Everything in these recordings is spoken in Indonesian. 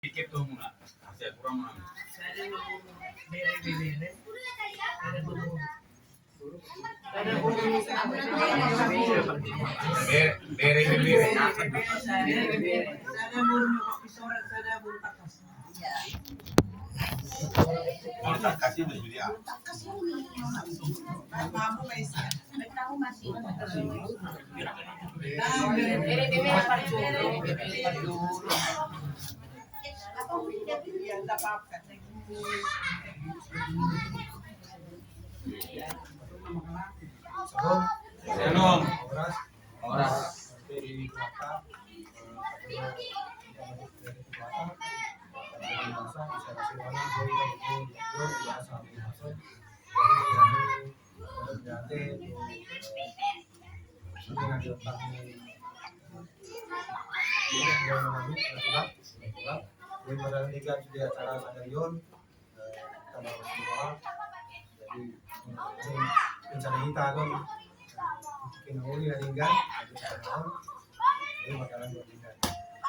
Dikit tuh muna. Masih kurang mana? Kasih tuh dia. Senong. Oras. Di acara Sanggayon tanggal 2 jadi rencana kita kan kinahuli na linggan jadi makanan berlinggan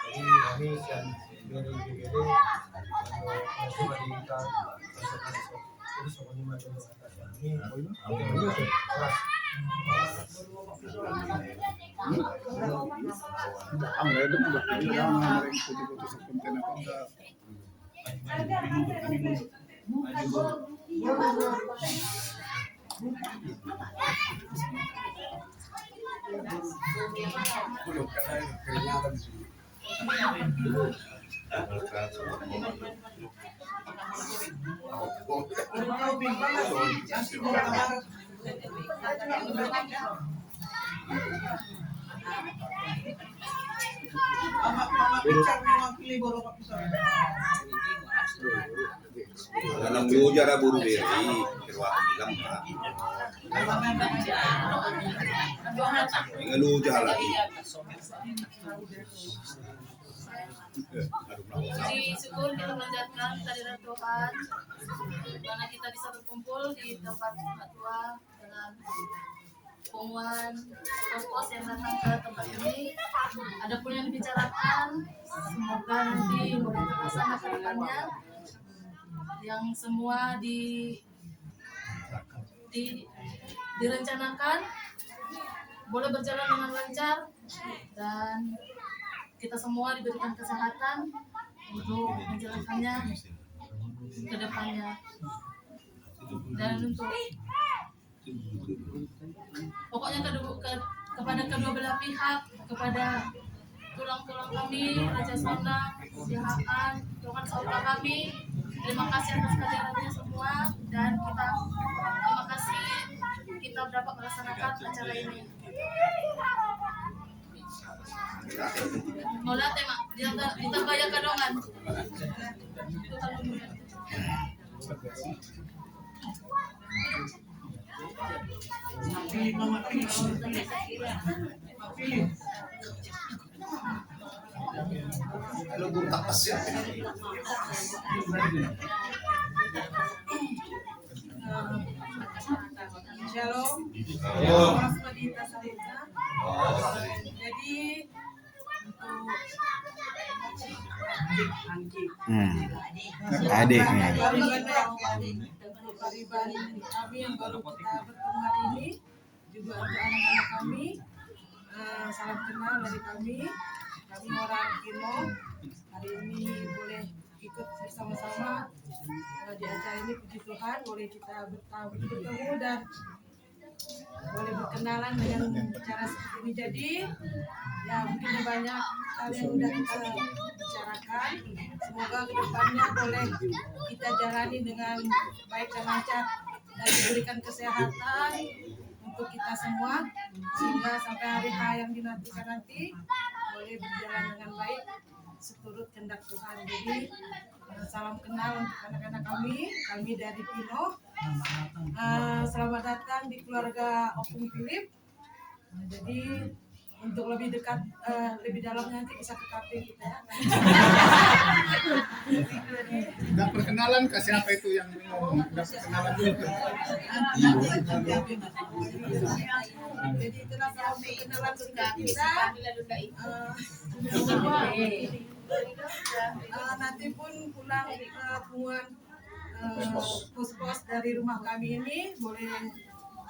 jadi kami dan beri masih bagi kita jadi semuanya macam atas ini kelas Ang redo mo ba? Ang maring puti-puti sa konten ako sa Nanang luja ra buru diri, kirwa bilang Pak. Ingat luja lagi. Puji syukur kita panjatkan kehadiran Tuhan karena kita bisa berkumpul di tempat tua dengan pengumuman pos yang datang ke tempat ini. Ada pun yang dibicarakan, semoga nanti boleh terlaksana ke depannya. Yang semua direncanakan boleh berjalan dengan lancar dan kita semua diberikan kesehatan untuk menjalankannya ke depannya. Dan untuk pokoknya kepada kedua belah pihak, kepada tulang-tulang kami, Raja Sonang, Sihaan, Tuhan saudara kami, terima kasih atas kehadirannya semua dan terima kasih kita dapat melaksanakan acara ini. Mola tema, kita kaya kadongan. Lubur takas ya. Shalom. Shalom. Jadi adiknya. Pribadi kami yang baru kita bertemu hari ini juga untuk anak-anak kami, salam kenal dari kami orang Kino. Hari ini boleh ikut bersama-sama di acara ini, puji Tuhan boleh kita bertemu dan boleh berkenalan dengan cara seperti ini. Jadi ya mungkin banyak hal yang sudah kita bicarakan, semoga kedepannya boleh kita jalani dengan baik dan lancar dan diberikan kesehatan untuk kita semua sehingga sampai hari H yang dinantikan nanti boleh berjalan dengan baik seturut kehendak Tuhan. Jadi salam kenal untuk anak-anak kami dari Pino. Selamat datang di keluarga Opung Philip. Jadi untuk lebih dekat, lebih dalam nanti bisa ke kafe kita ya. Udah perkenalan ke siapa itu yang ngomong? Udah perkenalan dulu. Jadi itulah salam perkenalan untuk kita. Nanti pun pulang pengumuman pos-pos dari rumah kami ini boleh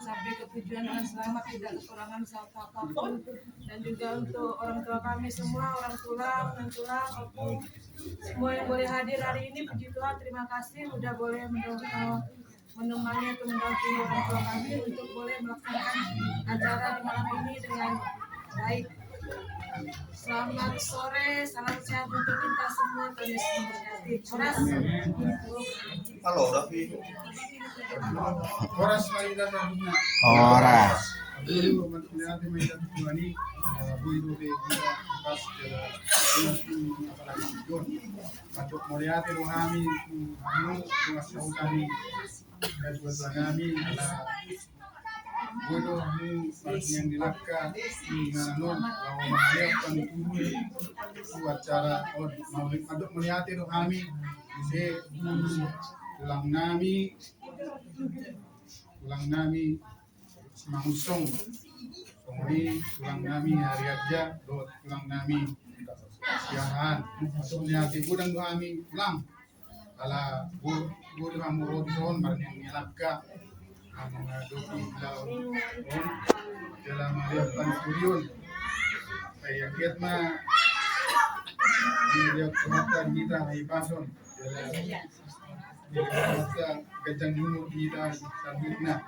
sampai ke tujuan dengan selamat, tidak kekurangan apapun. Dan juga untuk orang tua kami semua, orang tulang, opung, semua yang boleh hadir hari ini, puji Tuhan, terima kasih sudah boleh menemani atau mendampingi orang tua kami untuk boleh melaksanakan acara di malam ini dengan baik. Selamat sore, salam sehat untuk kita semua. Tuhan Yesus memberkati. Halo, Davi. Oras lagi datang dunia. Oras. Dulu nanti mereka tuani buido de kita pas apalagi John. Untuk melihat rohani anu dengan kami dan buat kami adalah buido yang dilakukan di Nanon bahwa menyiapkan turun acara mau untuk melihat rohani di tulang nami mangusong kemudian tulang nami hari aja tulang nami siahan untuk melihat ibu dan kami pulang ala bu kamu rodon barang nilaka mengadopi laut dalam melihatkan kuriun kayak kiat mah dilihat kematan kita hai pason kita gajang dulu kita sabutna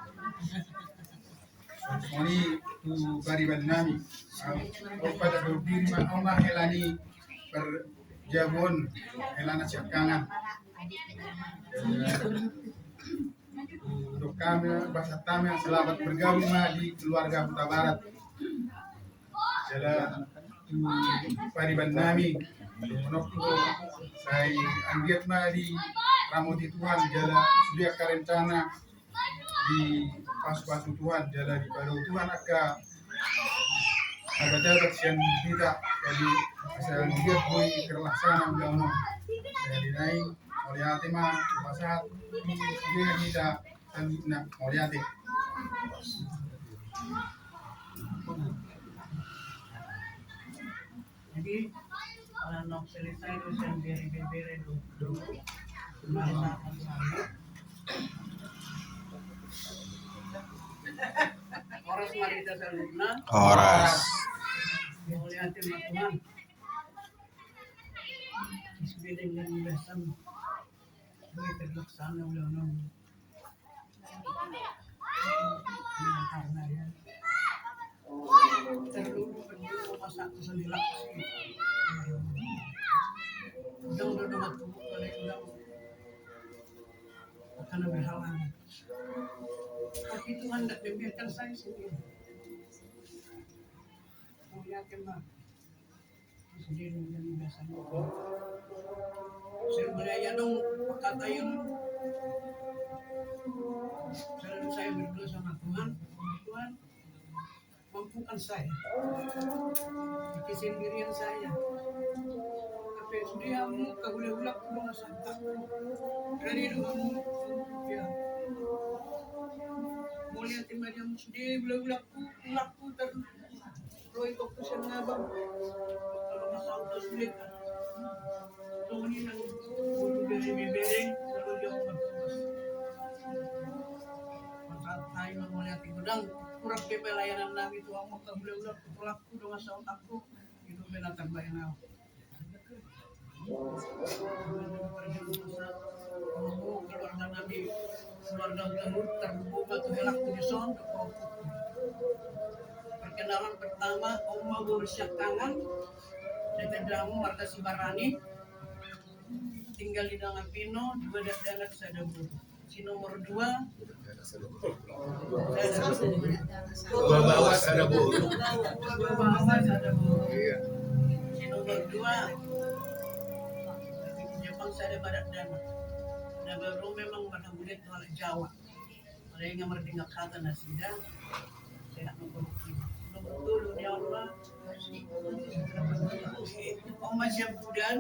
Soni tu bariban nami pada berdiri mah helani perjabon helana siakangan untuk kami bahasa kami yang selamat bergabung di keluarga Kota Barat adalah tu bariban nami menokto saya anggiat di Ramoti Tuhan jala sudah rencana di pas-pas Tuhan jala di baru Tuhan agak jabat siang kita jadi saya lihat boy terlaksana udah jadi naik oleh hati mah masalah dia kita nak oleh hati jadi anak selesai dosen beri dulu Oras mari kita salutna. Oras. Oleh hati Tuhan. Sesuai dengan besan ini terlaksana ulang-ulang. Karena ya terlalu penjuru masak sendiri. Udah waktu udah akan berhalang. Tapi Tuhan tidak membiarkan saya sendiri. Yakin lah. Sendiri dan biasanya. Saya beraya dong kata yang selalu saya berdoa sama Tuhan. Tuhan mampukan saya. Kesendirian saya. Tapi sudah mau kehulak-hulak belum santak. Dari dulu ya. Mulia timah yang sudah ulak-ulakku terlalu ikut kesan ngabang. Kalau masalah itu sulit kan. Kemudian yang butuh dari bebereng lalu jauh berkuas. Saat saya melihat gudang kurang pelayanan nabi itu mau kehulak-hulak ulakku dengan saut aku itu benar terbayang aku. Keluarga Nabi, keluarga Tahud terbuka tuh helak tulisan. Perkenalan pertama, Oma berusia tangan, saya kedamu marga Sibarani, tinggal di Dangan Pino, di Badak Danak Sadabur. Si nomor 2, Bawa Sadabur. Si nomor 2. Saya ada badak dana. Dan baru memang pada murid orang Jawa. Ada yang merdeka kata nasida. Saya nak memperlukan. Betul ya Allah. Om Masyam Budan.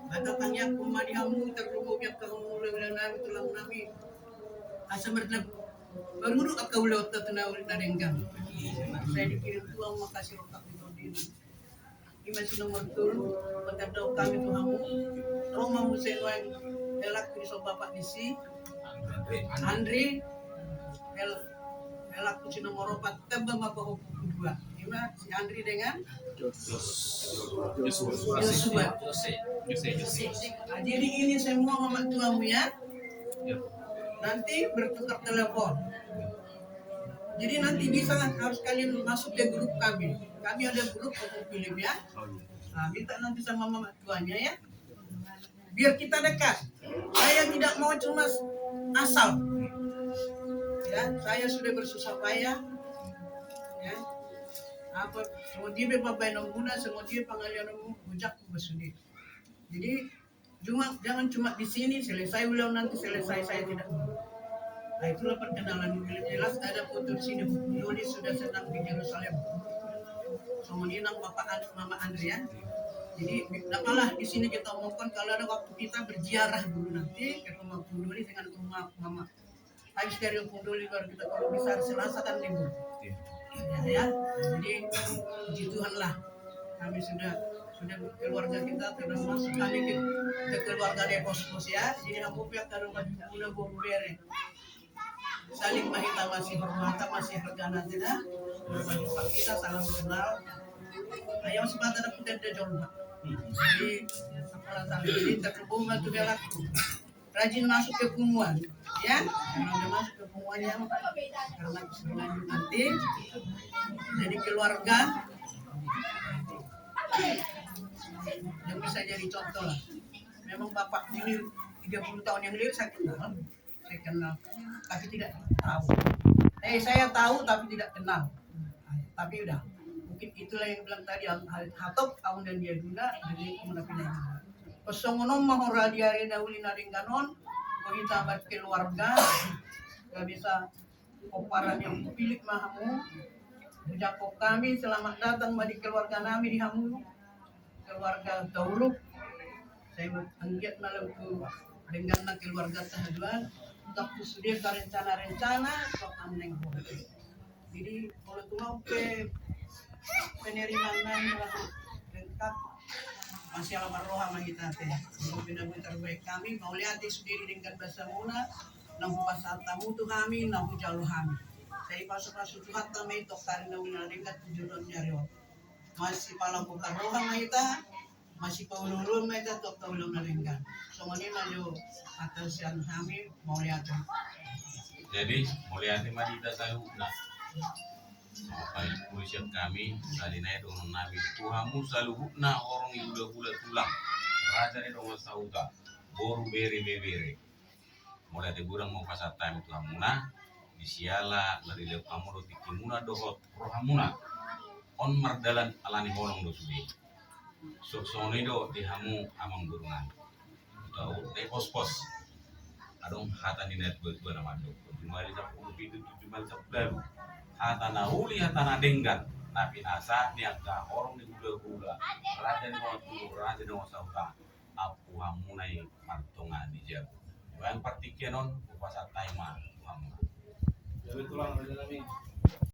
Kata tanya kumadi hamu terlumuk yang kamu mulai nabi tulang nabi. Asa berdek. Baru dulu akau lewat tertenau narenggang. Saya dikirim tuang makasih rotak di Tondina. masih nomor tulu petandau kami Tuhanmu Roma Musewan elak di bapak disi Andri elak kuci nomor 4 tembang apa kedua lima si Andri dengan Yosua. Nah, jadi ini semua mama tuamu ya nanti bertukar telepon. Jadi nanti bisa harus kalian masuk ke grup kami ada grup untuk film ya. Nah, minta nanti sama mama tuanya ya biar kita dekat. Saya tidak mau cuma asal ya, saya sudah bersusah payah ya. Apa semua dia bapak guna semua dia pengalian bujak bersudi. Jadi jangan cuma di sini selesai beliau nanti selesai saya tidak mau. Nah itulah perkenalan jelas ada foto di sini. Yuli sudah sedang di Yerusalem. Kemudian bapak mama Andrea. Jadi malah di sini kita omongkan kalau ada waktu kita berziarah dulu nanti ke rumah Punduli dengan rumah mama. Habis dari Punduli baru kita kalau bisa Selasa kan libur. Ya. Jadi puji Tuhan lah. Kami sudah keluarga kita sudah masuk kami ke keluarga Depos ya. Jadi aku pihak dari rumah udah bere. Saling mahita masih hormata masih hargana tidak. Berjumpa kita salam kenal. Ayam semata dapat dari Jorma. Jadi apalah sampai ini terhubung bantu belaku. Rajin masuk ke pengumuman, ya. Kalau udah masuk ke pengumumannya, karena lanjut nanti, jadi keluarga yang bisa jadi contoh lah. Memang bapak ini 30 tahun yang lalu saya kenal, tapi tidak tahu. Saya tahu tapi tidak kenal, tapi udah. Mungkin itulah yang bilang tadi hatop tahun dan dia guna jadi kemudian kosongonom mahora diari dauli naring ganon kita buat keluarga gak bisa koparan yang pilih mahamu ucap kami selamat datang di keluarga kami di hamu keluarga Tauruk saya anggiat malam tu dengan keluarga tahaduan untuk sudah rencana-rencana sok aneng jadi kalau tu mau ke penerimaan lengkap masih alam roha kita teh benar-benar terbaik kami mau lihat sendiri dengan bahasa muna nampu pasal tamu tu kami nampu jalur kami saya pasuk Tuhan kami tok karena wina dengan tujuan nyariwa masih palang bukan roha kita masih paululun kita tok taulun dengan semuanya lalu atas yang kami mau lihat Jadi mulai madita tahu nak apa urusan kami tadi naik dengan Nabi Tuhanmu selalu hukna orang yang udah bulat tulang raja ni dong sauta boru beri mulai tegurang mau pasar time Tuhanmuna disiala dari leu kamu do tikimuna dohot rohamuna on mardalan alani holong do sudi soni do dihamu amang burungan tahu pos adong hata ni net buat namado jumali sa puluh itu jumali sa puluh hata na huli hata na denggan napi asa niaga orang di gula raja di sauta apu hamunai martonga di jago yang partikianon upasa taima hamu Jadi tulang dari kami.